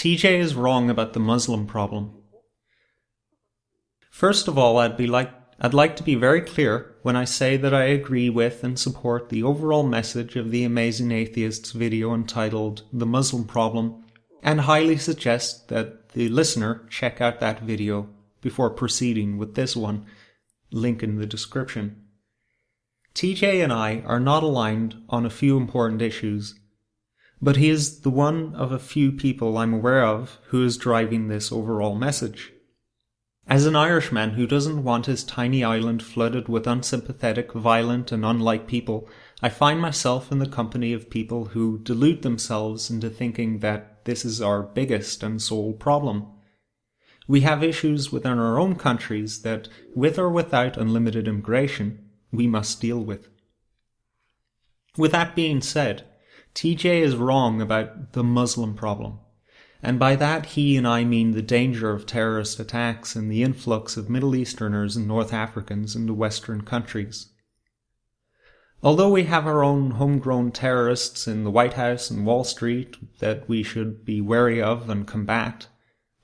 TJ is wrong about the Muslim problem. First of all, I'd like to be very clear when I say that I agree with and support the overall message of the Amazing Atheist's video entitled The Muslim Problem, and highly suggest that the listener check out that video before proceeding with this one, link in the description. TJ and I are not aligned on a few important issues, but he is the one of a few people I'm aware of who is driving this overall message. As an Irishman who doesn't want his tiny island flooded with unsympathetic, violent and unlike people, I find myself in the company of people who delude themselves into thinking that this is our biggest and sole problem. We have issues within our own countries that, with or without unlimited immigration, we must deal with. With that being said, TJ is wrong about the Muslim problem. And by that he and I mean the danger of terrorist attacks and the influx of Middle Easterners and North Africans into Western countries. Although we have our own homegrown terrorists in the White House and Wall Street that we should be wary of and combat,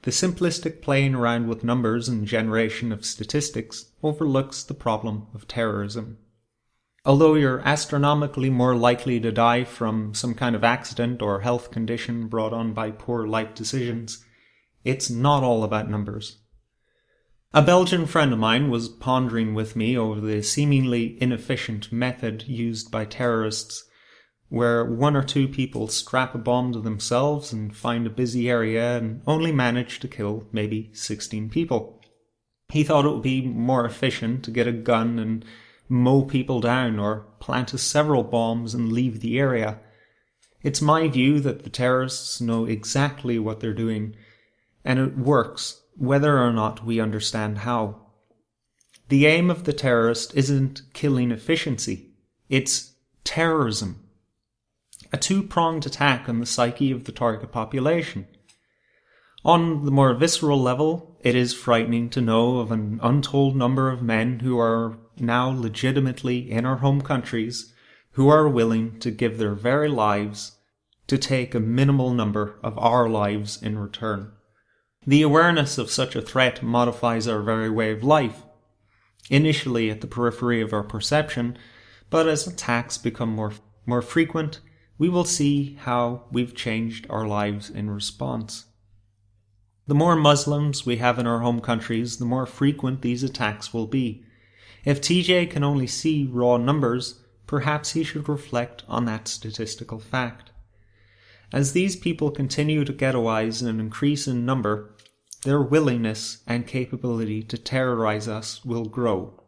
the simplistic playing around with numbers and generation of statistics overlooks the problem of terrorism. Although you're astronomically more likely to die from some kind of accident or health condition brought on by poor life decisions, it's not all about numbers. A Belgian friend of mine was pondering with me over the seemingly inefficient method used by terrorists, where one or two people strap a bomb to themselves and find a busy area and only manage to kill maybe 16 people. He thought it would be more efficient to get a gun and mow people down or plant several bombs and leave the area. It's my view that the terrorists know exactly what they're doing, and it works whether or not we understand how. The aim of the terrorist isn't killing efficiency, it's terrorism. A two-pronged attack on the psyche of the target population. On the more visceral level, it is frightening to know of an untold number of men who are now legitimately in our home countries who are willing to give their very lives to take a minimal number of our lives in return. The awareness of such a threat modifies our very way of life, initially at the periphery of our perception, but as attacks become more frequent, we will see how we've changed our lives in response. The more Muslims we have in our home countries, the more frequent these attacks will be. If TJ can only see raw numbers, perhaps he should reflect on that statistical fact. As these people continue to ghettoize and increase in number, their willingness and capability to terrorize us will grow.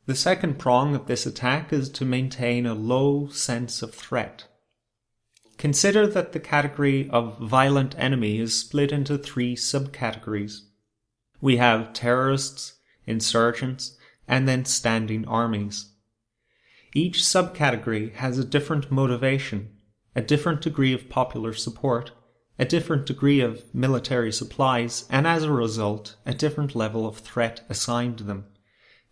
The second prong of this attack is to maintain a low sense of threat. Consider that the category of violent enemy is split into three subcategories. We have terrorists, insurgents, and then standing armies. Each subcategory has a different motivation, a different degree of popular support, a different degree of military supplies, and as a result, a different level of threat assigned to them.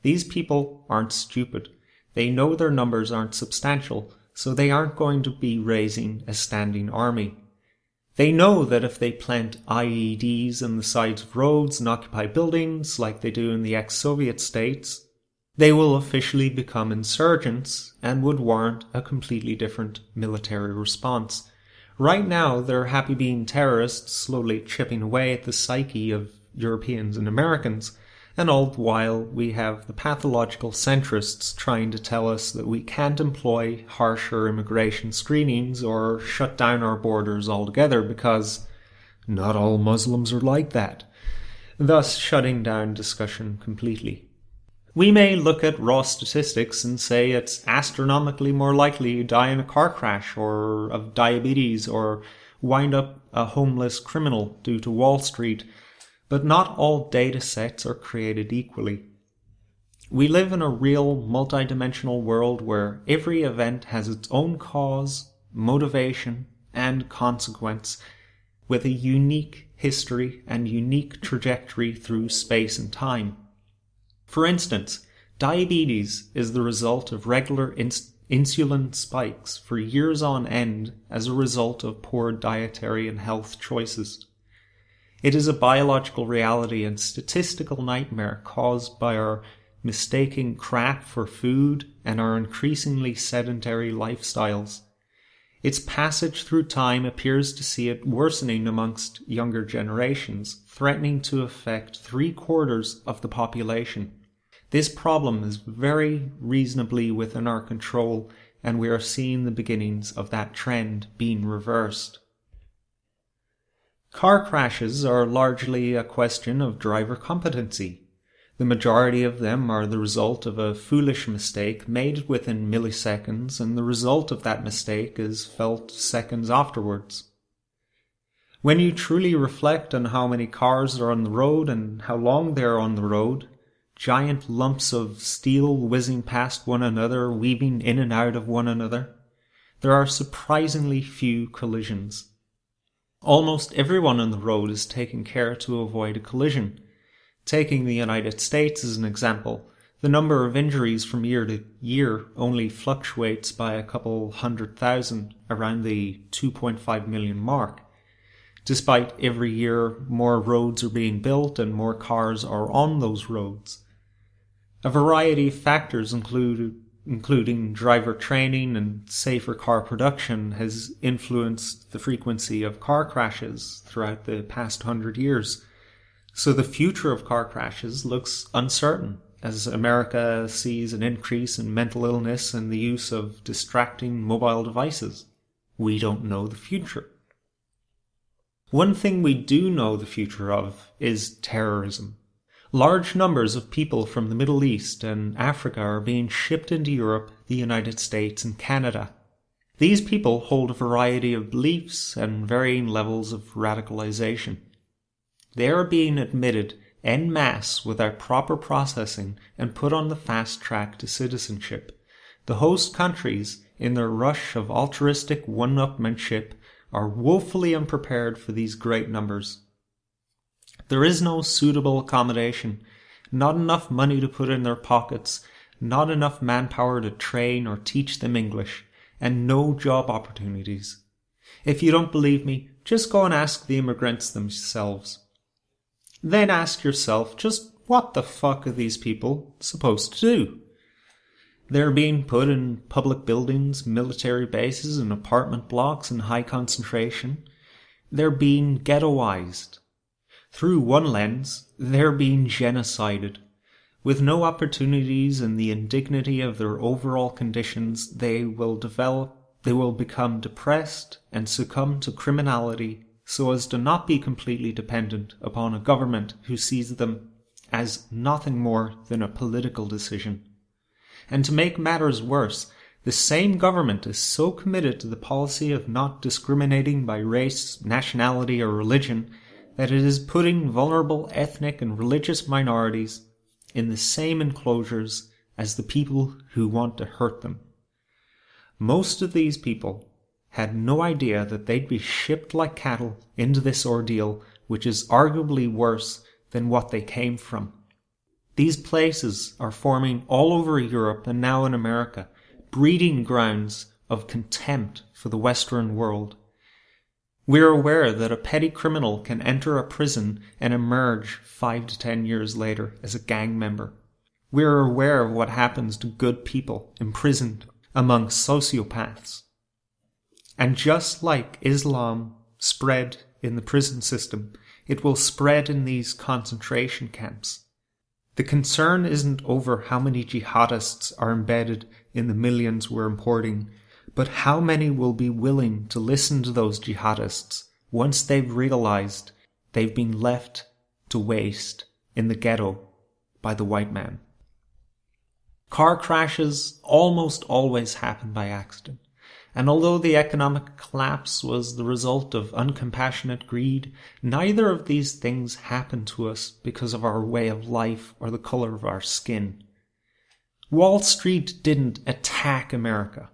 These people aren't stupid. They know their numbers aren't substantial, so they aren't going to be raising a standing army. They know that if they plant IEDs on the sides of roads and occupy buildings like they do in the ex-Soviet states, they will officially become insurgents and would warrant a completely different military response. Right now, they're happy being terrorists slowly chipping away at the psyche of Europeans and Americans, and all the while we have the pathological centrists trying to tell us that we can't employ harsher immigration screenings or shut down our borders altogether because not all Muslims are like that, thus shutting down discussion completely. We may look at raw statistics and say it's astronomically more likely you die in a car crash or of diabetes or wind up a homeless criminal due to Wall Street, but not all data sets are created equally. We live in a real multidimensional world where every event has its own cause, motivation, and consequence, with a unique history and unique trajectory through space and time. For instance, diabetes is the result of regular insulin spikes for years on end as a result of poor dietary and health choices. It is a biological reality and statistical nightmare caused by our mistaking crap for food and our increasingly sedentary lifestyles. Its passage through time appears to see it worsening amongst younger generations, threatening to affect 3/4 of the population. This problem is very reasonably within our control, and we are seeing the beginnings of that trend being reversed. Car crashes are largely a question of driver competency. The majority of them are the result of a foolish mistake made within milliseconds, and the result of that mistake is felt seconds afterwards. When you truly reflect on how many cars are on the road and how long they are on the road, giant lumps of steel whizzing past one another, weaving in and out of one another, there are surprisingly few collisions. Almost everyone on the road is taking care to avoid a collision. Taking the United States as an example, the number of injuries from year to year only fluctuates by a couple 100,000 around the 2.5 million mark. Despite every year more roads are being built and more cars are on those roads. A variety of factors including driver training and safer car production has influenced the frequency of car crashes throughout the past 100 years. So the future of car crashes looks uncertain as America sees an increase in mental illness and the use of distracting mobile devices. We don't know the future. One thing we do know the future of is terrorism. Large numbers of people from the Middle East and Africa are being shipped into Europe, the United States, and Canada. These people hold a variety of beliefs and varying levels of radicalization. They are being admitted en masse without proper processing and put on the fast track to citizenship. The host countries, in their rush of altruistic one-upmanship, are woefully unprepared for these great numbers. There is no suitable accommodation, not enough money to put in their pockets, not enough manpower to train or teach them English, and no job opportunities. If you don't believe me, just go and ask the immigrants themselves. Then ask yourself, just what the fuck are these people supposed to do? They're being put in public buildings, military bases, and apartment blocks in high concentration. They're being ghettoized. Through one lens, they're being genocided. With no opportunities and the indignity of their overall conditions, they will become depressed and succumb to criminality so as to not be completely dependent upon a government who sees them as nothing more than a political decision. And to make matters worse, the same government is so committed to the policy of not discriminating by race, nationality, or religion that it is putting vulnerable ethnic and religious minorities in the same enclosures as the people who want to hurt them. Most of these people had no idea that they'd be shipped like cattle into this ordeal, which is arguably worse than what they came from. These places are forming all over Europe and now in America, breeding grounds of contempt for the Western world. We are aware that a petty criminal can enter a prison and emerge 5 to 10 years later as a gang member. We are aware of what happens to good people imprisoned among sociopaths. And just like Islam spread in the prison system, it will spread in these concentration camps. The concern isn't over how many jihadists are embedded in the millions we're importing, but how many will be willing to listen to those jihadists once they've realized they've been left to waste in the ghetto by the white man. Car crashes almost always happen by accident, and although the economic collapse was the result of uncompassionate greed, neither of these things happened to us because of our way of life or the color of our skin. Wall Street didn't attack America.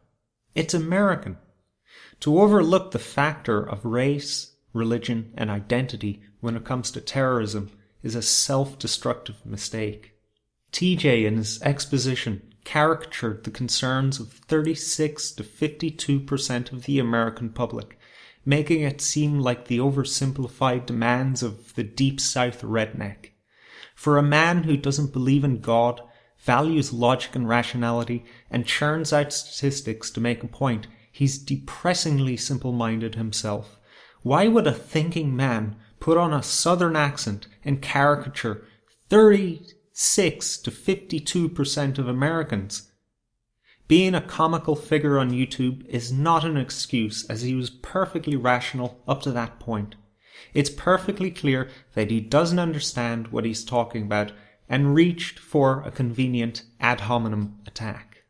It's American. To overlook the factor of race, religion, and identity when it comes to terrorism is a self-destructive mistake. TJ in his exposition caricatured the concerns of 36 to 52% of the American public, making it seem like the oversimplified demands of the Deep South redneck. For a man who doesn't believe in God, values logic and rationality, and churns out statistics to make a point, he's depressingly simple-minded himself. Why would a thinking man put on a southern accent and caricature 36 to 52% of Americans? Being a comical figure on YouTube is not an excuse, as he was perfectly rational up to that point. It's perfectly clear that he doesn't understand what he's talking about and reached for a convenient ad hominem attack.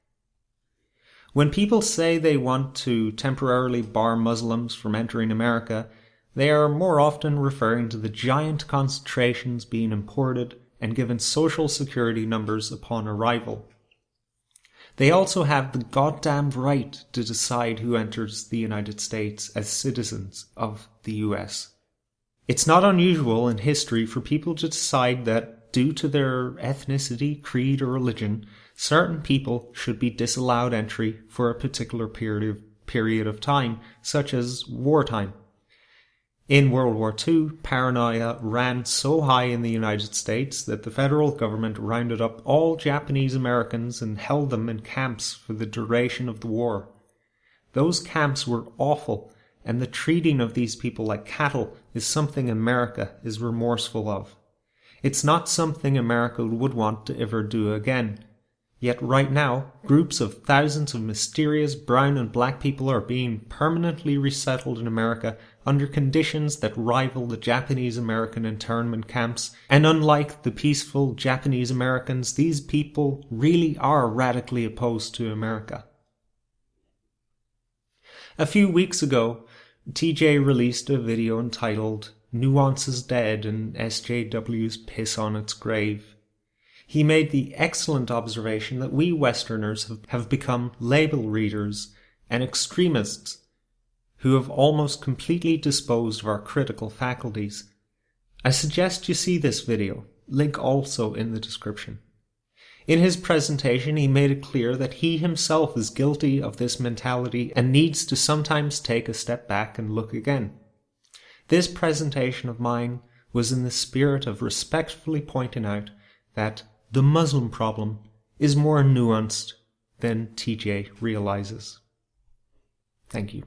When people say they want to temporarily bar Muslims from entering America, they are more often referring to the giant concentrations being imported and given social security numbers upon arrival. They also have the goddamned right to decide who enters the United States as citizens of the US. It's not unusual in history for people to decide that, due to their ethnicity, creed, or religion, certain people should be disallowed entry for a particular period of time, such as wartime. In World War II, paranoia ran so high in the United States that the federal government rounded up all Japanese Americans and held them in camps for the duration of the war. Those camps were awful, and the treating of these people like cattle is something America is remorseful of. It's not something America would want to ever do again. Yet right now, groups of thousands of mysterious brown and black people are being permanently resettled in America under conditions that rival the Japanese American internment camps, and unlike the peaceful Japanese Americans, these people really are radically opposed to America. A few weeks ago, TJ released a video entitled "Nuance is Dead and SJW's Piss on Its Grave." He made the excellent observation that we Westerners have become label readers and extremists who have almost completely disposed of our critical faculties. I suggest you see this video, link also in the description. In his presentation, he made it clear that he himself is guilty of this mentality and needs to sometimes take a step back and look again. This presentation of mine was in the spirit of respectfully pointing out that the Muslim problem is more nuanced than TJ realizes. Thank you.